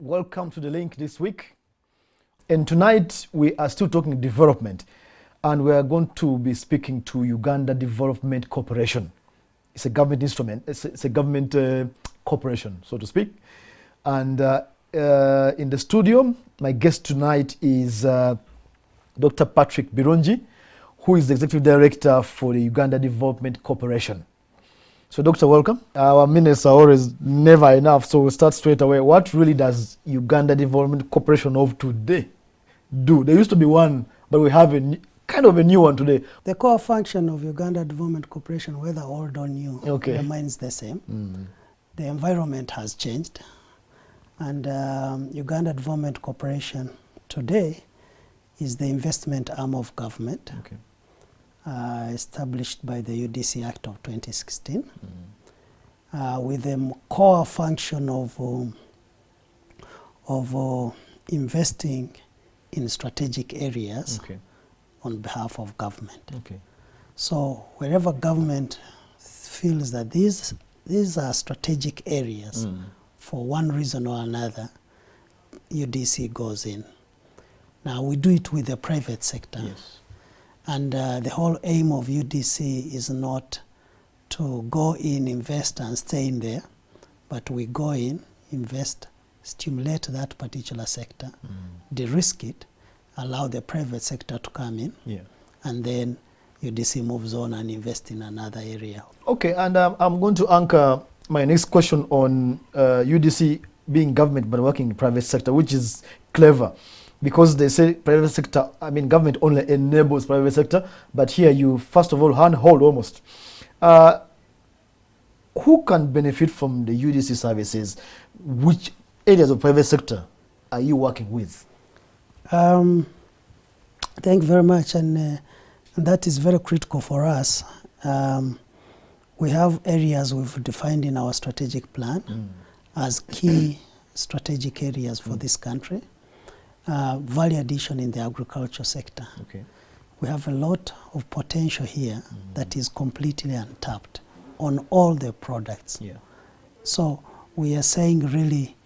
Welcome to The Link this week. And tonight we are still talking development, and we are going to be speaking to Uganda Development Corporation. It's a government instrument, it's a government corporation, so to speak. And in the studio, my guest tonight is Dr. Patrick Birungi, who is the Executive Director for the Uganda Development Corporation. So, Doctor, welcome. Our minutes are always never enough, so we'll start straight away. What really does Uganda Development Corporation of today do? There used to be one, but we have kind of a new one today. The core function of Uganda Development Corporation, whether old or new, remains the same. The environment has changed, and Uganda Development Corporation today is the investment arm of government. Established by the UDC Act of 2016, with the core function of investing in strategic areas on behalf of government. So wherever government feels that these are strategic areas for one reason or another, UDC goes in. Now we do it with the private sector. And the whole aim of UDC is not to go in, invest and stay in there, but we go in, invest, stimulate that particular sector, de-risk it, allow the private sector to come in, and then UDC moves on and invests in another area. Okay, and I'm going to anchor my next question on UDC being government but working in the private sector, which is clever. Because they say private sector, I mean government only enables private sector, but here you first of all handhold almost. Who can benefit from the UDC services? Which areas of private sector are you working with? Thank you very much, and that is very critical for us. We have areas we've defined in our strategic plan as key strategic areas for this country. Value addition in the agriculture sector. We have a lot of potential here that is completely untapped on all the products. So we are saying really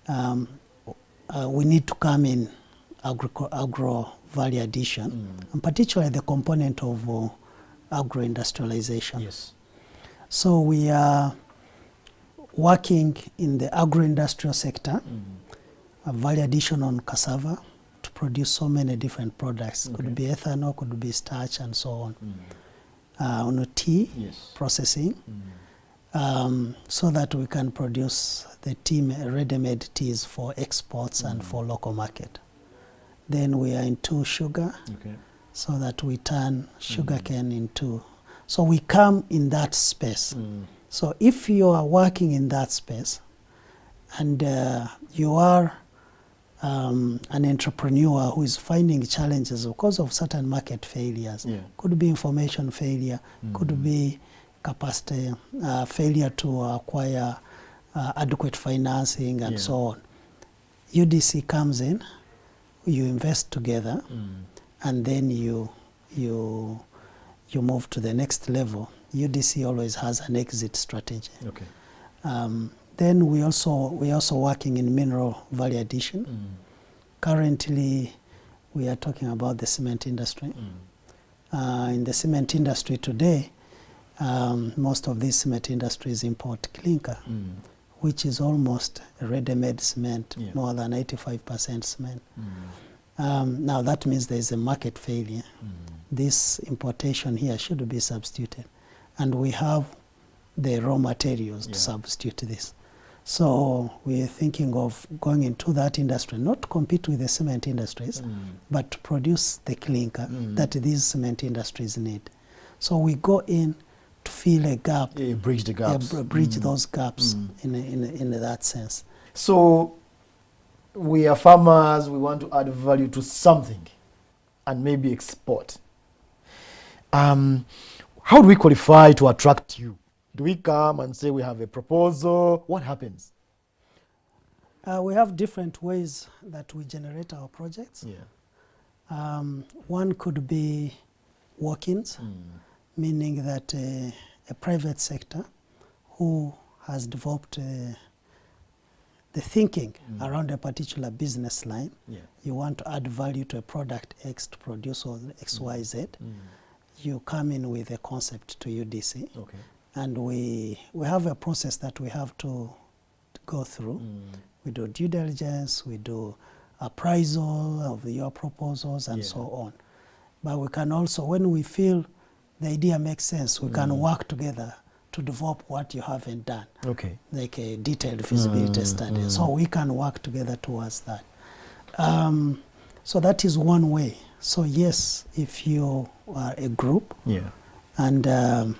we need to come in agro value addition, and particularly the component of agro-industrialization. So we are working in the agro-industrial sector, a value addition on cassava to produce so many different products. Could be ethanol, could be starch, and so on. On tea processing, so that we can produce the tea, ready-made teas for exports and for local market. Then we are into sugar, so that we turn sugarcane into. So we come in that space. So if you are working in that space, and you are an entrepreneur who is finding challenges because of certain market failures, could be information failure, could be capacity failure to acquire adequate financing and so on. UDC comes in, you invest together, and then you move to the next level. UDC always has an exit strategy. Then we also working in mineral value addition. Currently, we are talking about the cement industry. In the cement industry today, most of these cement industries import clinker, which is almost a ready-made cement, more than 85% cement. Now that means there is a market failure. This importation here should be substituted, and we have the raw materials to substitute this. So we are thinking of going into that industry, not to compete with the cement industries, but to produce the clinker that these cement industries need. So we go in to fill a gap. Bridge the gaps. Bridge those gaps in that sense. So we are farmers, we want to add value to something and maybe export. How do we qualify to attract you? Do we come and say we have a proposal? What happens? We have different ways that we generate our projects. One could be walk-ins, meaning that a private sector who has developed the thinking around a particular business line. Yeah. You want to add value to a product X to produce or XYZ. You come in with a concept to UDC. Okay. And we have a process that we have to go through. We do due diligence, we do appraisal of your proposals and so on. But we can also, when we feel the idea makes sense, we can work together to develop what you haven't done. Okay. Like a detailed feasibility study. So we can work together towards that. So that is one way. So yes, if you are a group, and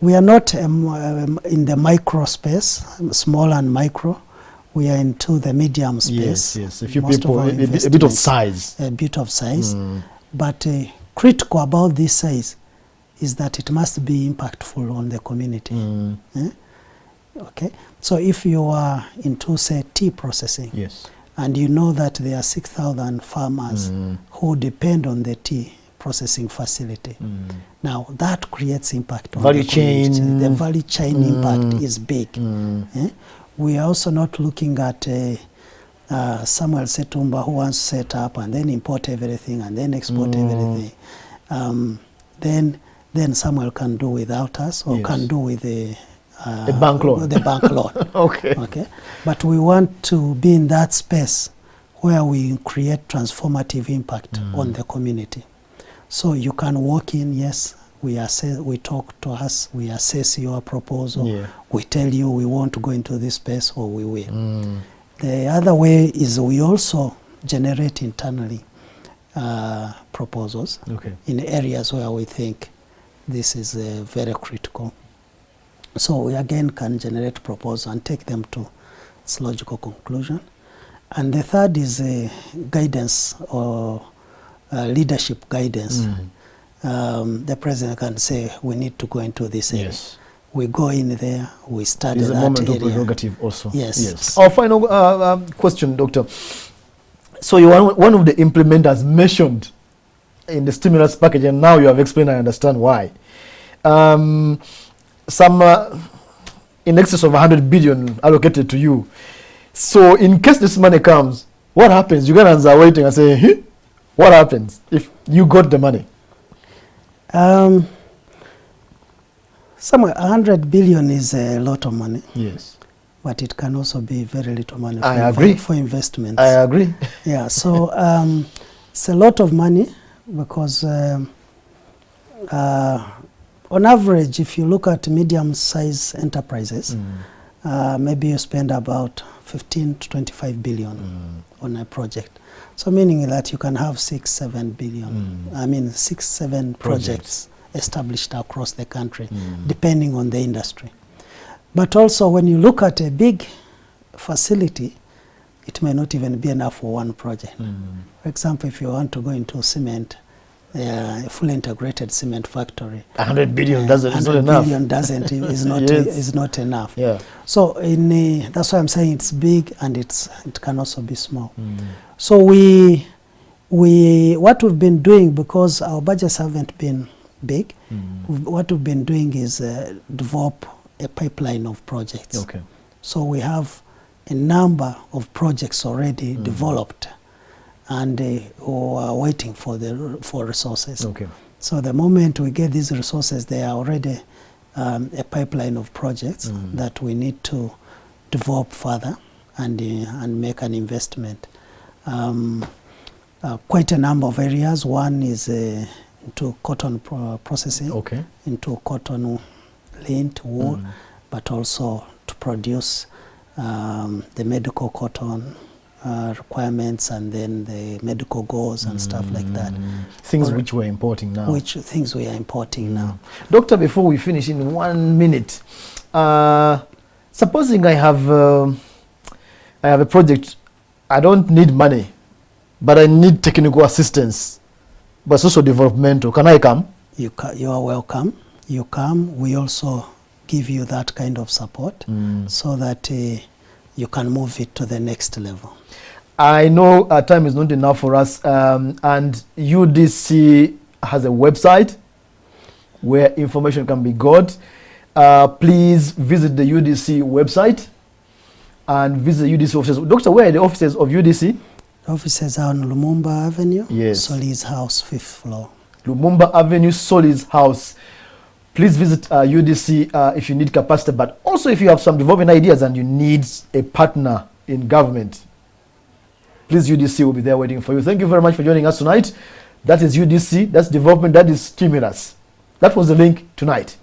we are not in the micro space, small and micro. We are into the medium space. Yes. A few people, a bit of size. A bit of size. But critical about this size is that it must be impactful on the community. Okay. So if you are into, say, tea processing, and you know that there are 6,000 farmers who depend on the tea processing facility. Now that creates impact on value the community. chain. The value chain impact is big. We are also not looking at Samuel Setumba who wants to set up and then import everything and then export everything. Then Samuel can do without us or can do with the bank loan. The bank loan. Okay. But we want to be in that space where we create transformative impact on the community. So you can walk in, yes, we talk to us, we assess your proposal, we tell you we want to go into this space or we will. The other way is we also generate internally proposals in areas where we think this is very critical. So we again can generate proposals and take them to its logical conclusion. And the third is guidance or leadership guidance. The president can say, we need to go into this area. We go in there, we study that area. It's a moment of prerogative also. Yes. Our final question, Doctor. So you are one of the implementers mentioned in the stimulus package, and now you have explained, I understand why. Some in excess of 100 billion allocated to you. So in case this money comes, what happens? Ugandans are waiting and saying, what happens if you got the money? Somewhere 100 billion is a lot of money. Yes. But it can also be very little money for investments. I agree. Yeah, so it's a lot of money because on average, if you look at medium-sized enterprises, maybe you spend about 15 to 25 billion on a project. So meaning that you can have 6-7 billion, 6-7 projects established across the country, depending on the industry. But also when you look at a big facility, it may not even be enough for one project. For example, if you want to go into cement, a fully integrated cement factory, 100 billion doesn't, is not enough. 100 billion doesn't, is not enough. Yeah. So that's why I'm saying it's big and it can also be small. So what we've been doing, because our budgets haven't been big, what we've been doing is develop a pipeline of projects. Okay. So we have a number of projects already developed and who are waiting for resources. Okay. So the moment we get these resources, they are already a pipeline of projects that we need to develop further and make an investment. Quite a number of areas. One is into cotton processing, into cotton lint, wool, but also to produce the medical cotton requirements and then the medical gauze and stuff like that. Things which we're importing now. Things we are importing now. Doctor, before we finish in 1 minute, supposing I have a project, I don't need money, but I need technical assistance, but it's also developmental. Can I come? You are welcome. You come. We also give you that kind of support so that you can move it to the next level. I know time is not enough for us, and UDC has a website where information can be got. Please visit the UDC website and visit UDC offices. Doctor, where are the offices of UDC? Offices are on Lumumba Avenue, Yes. Solis House, 5th floor. Lumumba Avenue, Solis House. Please visit UDC if you need capacity, but also if you have some development ideas and you need a partner in government, please, UDC will be there waiting for you. Thank you very much for joining us tonight. That is UDC, that's development, that is stimulus. That was the link tonight.